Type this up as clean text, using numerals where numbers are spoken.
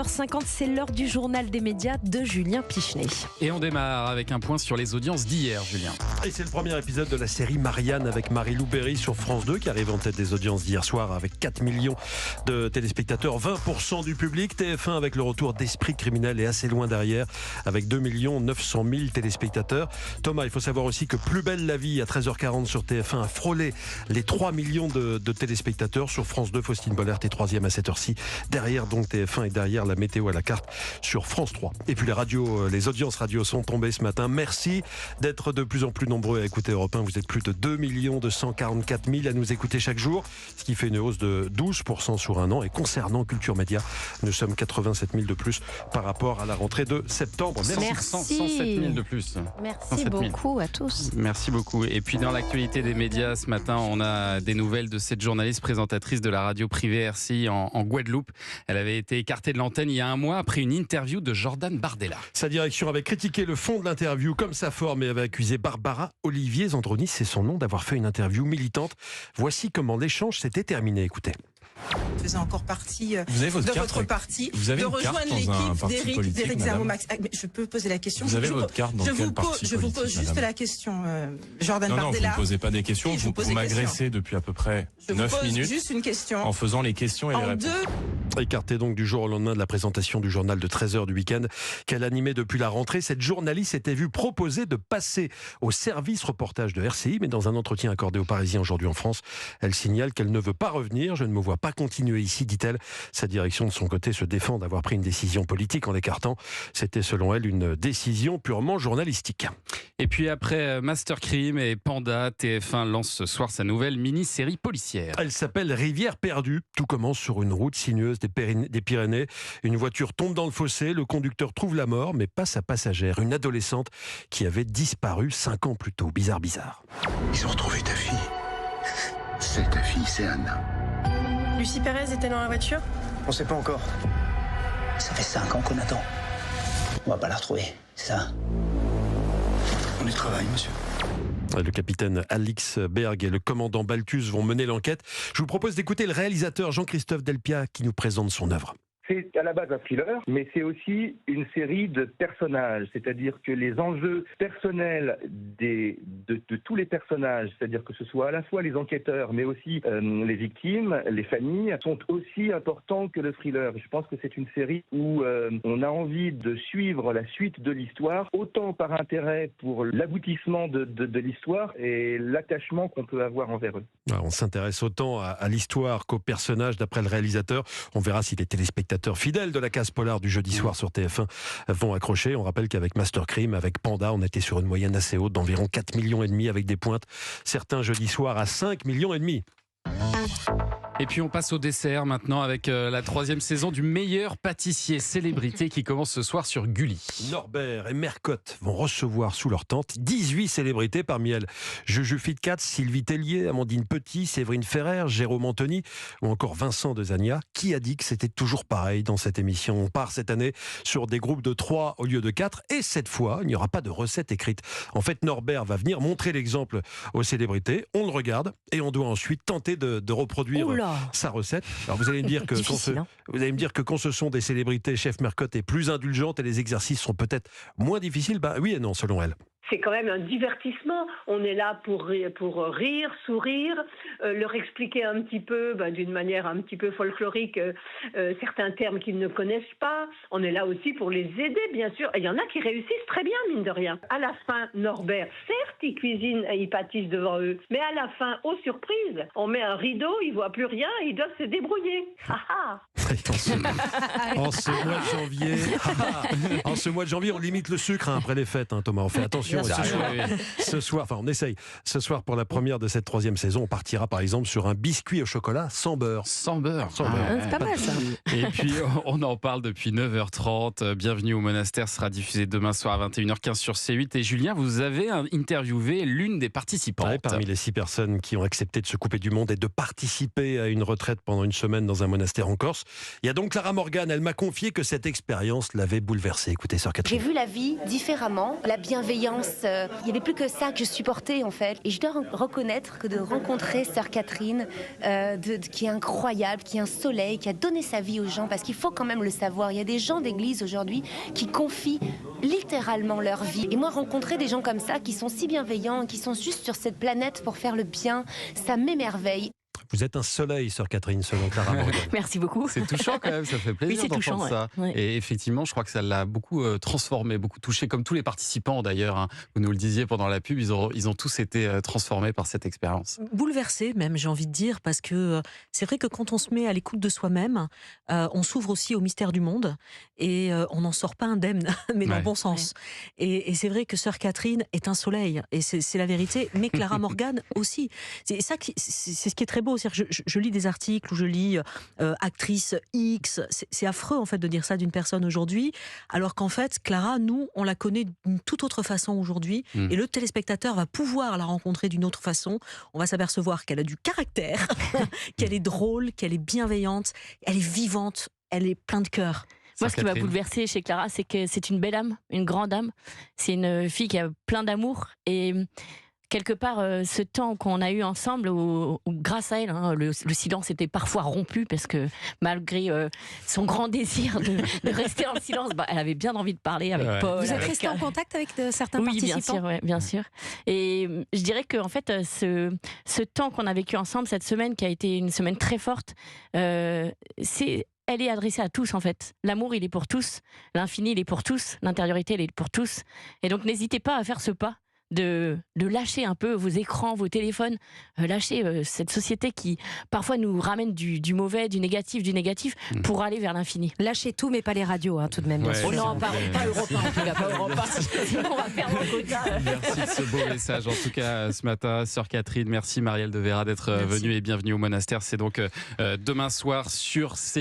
9h50, c'est l'heure du journal des médias de Julien Pichenet. Et on démarre avec un point sur les audiences d'hier, Julien. Et c'est le premier épisode de la série Marianne avec Marie-Lou Berry sur France 2 qui arrive en tête des audiences d'hier soir avec 4 millions de téléspectateurs, 20% du public. TF1 avec le retour d'Esprit criminel est assez loin derrière avec 2 900 000 téléspectateurs. Thomas, il faut savoir aussi que Plus belle la vie à 13h40 sur TF1 a frôlé les 3 millions de téléspectateurs. Sur France 2, Faustine Bollert est 3e à cette heure-ci. Derrière donc TF1 et derrière la météo à la carte sur France 3. Et puis les audiences radio sont tombées ce matin. Merci d'être de plus en plus nombreux à écouter Europe 1. Vous êtes plus de 2 244 000 à nous écouter chaque jour, ce qui fait une hausse de 12% sur un an. Et concernant Culture Média, nous sommes 87 000 de plus par rapport à la rentrée de septembre. Merci. 107 000 de plus. Merci beaucoup à tous. Merci beaucoup. Et puis dans l'actualité des médias, ce matin, on a des nouvelles de cette journaliste présentatrice de la radio privée RCI en Guadeloupe. Elle avait été écartée de l'antenne il y a un mois après une interview de Jordan Bardella. Sa direction avait critiqué le fond de l'interview comme sa forme et avait accusé Barbara Olivier Zandronis, c'est son nom, d'avoir fait une interview militante. Voici comment l'échange s'était terminé. Écoutez. Vous faisez encore partie de votre parti, vous avez de une carte rejoindre dans l'équipe d'Éric Zermomax. Je peux poser la question. Vous avez votre carte dans quel parti Je vous pose politique, juste madame la question, Jordan Non, Bardella. vous ne posez pas des questions, vous m'agressez depuis à peu près Je vous 9 pose minutes juste une question. en faisant les questions et les En réponses. Écartée donc du jour au lendemain de la présentation du journal de 13h du week-end qu'elle animait depuis la rentrée, cette journaliste s'était vue proposer de passer au service reportage de RCI, mais dans un entretien accordé aux Parisiens aujourd'hui en France, elle signale qu'elle ne veut pas revenir. Je ne me vois pas continuer ici, dit-elle. Sa direction de son côté se défend d'avoir pris une décision politique en l'écartant. C'était selon elle une décision purement journalistique. Et puis après Master Crime et Panda, TF1 lance ce soir sa nouvelle mini-série policière. Elle s'appelle Rivière perdue. Tout commence sur une route sinueuse des Pyrénées. Une voiture tombe dans le fossé, le conducteur trouve la mort, mais pas sa passagère, une adolescente qui avait disparu 5 ans plus tôt. Bizarre. Ils ont retrouvé ta fille. C'est ta fille, c'est Anna. Lucie Pérez était dans la voiture ? On sait pas encore. Ça fait 5 ans qu'on attend. On va pas la retrouver, c'est ça? On y travaille, monsieur. Le capitaine Alix Berg et le commandant Balthus vont mener l'enquête. Je vous propose d'écouter le réalisateur Jean-Christophe Delpia qui nous présente son œuvre. C'est à la base un thriller, mais c'est aussi une série de personnages, c'est-à-dire que les enjeux personnels de tous les personnages, c'est-à-dire que ce soit à la fois les enquêteurs, mais aussi les victimes, les familles, sont aussi importants que le thriller. Je pense que c'est une série où on a envie de suivre la suite de l'histoire, autant par intérêt pour l'aboutissement de l'histoire et l'attachement qu'on peut avoir envers eux. On s'intéresse autant à l'histoire qu'aux personnages d'après le réalisateur. On verra si les téléspectateurs fidèles de la case polar du jeudi soir sur TF1 vont accrocher. On rappelle qu'avec Master Crime, avec Panda, on était sur une moyenne assez haute d'environ 4,5 millions avec des pointes certains jeudis soirs à 5,5 millions. Et puis on passe au dessert maintenant avec la 3e saison du meilleur pâtissier célébrité qui commence ce soir sur Gulli. Norbert et Mercotte vont recevoir sous leur tente 18 célébrités, parmi elles Juju Fitcat, Sylvie Tellier, Amandine Petit, Séverine Ferrer, Jérôme Anthony ou encore Vincent Dezania. Qui a dit que c'était toujours pareil dans cette émission? On part cette année sur des groupes de 3 au lieu de 4 et cette fois, il n'y aura pas de recette écrite. En fait, Norbert va venir montrer l'exemple aux célébrités, on le regarde et on doit ensuite tenter de reproduire sa recette. Alors vous allez me dire que quand ce sont des célébrités, chef Mercotte est plus indulgente et les exercices sont peut-être moins difficiles. Oui et non, selon elle. C'est quand même un divertissement. On est là pour rire, sourire, leur expliquer un petit peu, d'une manière un petit peu folklorique, certains termes qu'ils ne connaissent pas. On est là aussi pour les aider, bien sûr. Et il y en a qui réussissent très bien, mine de rien. À la fin, Norbert, certes, il cuisine et il pâtisse devant eux, mais à la fin, aux surprises, on met un rideau, ils voient plus rien, ils doivent se débrouiller. En ce mois de janvier, on limite le sucre après les fêtes, Thomas. On fait attention. Ce soir, on essaye. Ce soir, pour la première de cette 3e saison, on partira par exemple sur un biscuit au chocolat sans beurre. Sans beurre. C'est pas mal ça. Et puis, on en parle depuis 9h30. Bienvenue au monastère sera diffusé demain soir à 21h15 sur C8. Et Julien, vous avez interviewé l'une des participantes. Ouais, parmi les 6 personnes qui ont accepté de se couper du monde et de participer à une retraite pendant une semaine dans un monastère en Corse. Il y a donc Clara Morgan, elle m'a confié que cette expérience l'avait bouleversée. Écoutez, sœur Catherine. J'ai vu la vie différemment, la bienveillance. Il n'y avait plus que ça que je supportais en fait. Et je dois reconnaître que de rencontrer sœur Catherine, qui est incroyable, qui est un soleil, qui a donné sa vie aux gens, parce qu'il faut quand même le savoir. Il y a des gens d'église aujourd'hui qui confient littéralement leur vie. Et moi, rencontrer des gens comme ça, qui sont si bienveillants, qui sont juste sur cette planète pour faire le bien, ça m'émerveille. Vous êtes un soleil, sœur Catherine, selon Clara Morgan. Merci beaucoup. C'est touchant quand même, ça fait plaisir d'entendre ça. Ouais. Et effectivement, je crois que ça l'a beaucoup transformé, beaucoup touché, comme tous les participants d'ailleurs. Hein. Vous nous le disiez pendant la pub, ils ont tous été transformés par cette expérience. Bouleversés même, j'ai envie de dire, parce que c'est vrai que quand on se met à l'écoute de soi-même, on s'ouvre aussi au mystère du monde et on n'en sort pas indemne, mais dans le bon sens. Ouais. Et c'est vrai que sœur Catherine est un soleil, et c'est la vérité, mais Clara Morgan aussi. C'est ce qui est très beau. Je lis des articles où je lis actrice X. C'est affreux en fait de dire ça d'une personne aujourd'hui, alors qu'en fait Clara, nous, on la connaît d'une toute autre façon aujourd'hui, et le téléspectateur va pouvoir la rencontrer d'une autre façon. On va s'apercevoir qu'elle a du caractère, qu'elle est drôle, qu'elle est bienveillante, elle est vivante, elle est pleine de cœur. Moi, ce qui m'a bouleversée chez Clara, c'est que c'est une belle âme, une grande âme. C'est une fille qui a plein d'amour et quelque part, ce temps qu'on a eu ensemble, où grâce à elle, hein, le silence était parfois rompu, parce que malgré son grand désir de rester en silence, elle avait bien envie de parler avec Paul. Vous êtes resté en contact avec certains participants ? Oui, bien sûr. Et je dirais que en fait, ce temps qu'on a vécu ensemble, cette semaine qui a été une semaine très forte, elle est adressée à tous en fait. L'amour, il est pour tous. L'infini, il est pour tous. L'intériorité, elle est pour tous. Et donc, n'hésitez pas à faire ce pas. De lâcher un peu vos écrans, vos téléphones, lâcher cette société qui parfois nous ramène du mauvais, du négatif, pour aller vers l'infini. Lâchez tout, mais pas les radios, hein, tout de même. Bien sûr. Oh non, pas Europe 1, en tout cas, pas Europe 1. Sinon, on va perdre le quota. Merci de ce beau message. En tout cas, ce matin, sœur Catherine, merci Marielle de Vera d'être venue et bienvenue au monastère. C'est donc demain soir sur C8.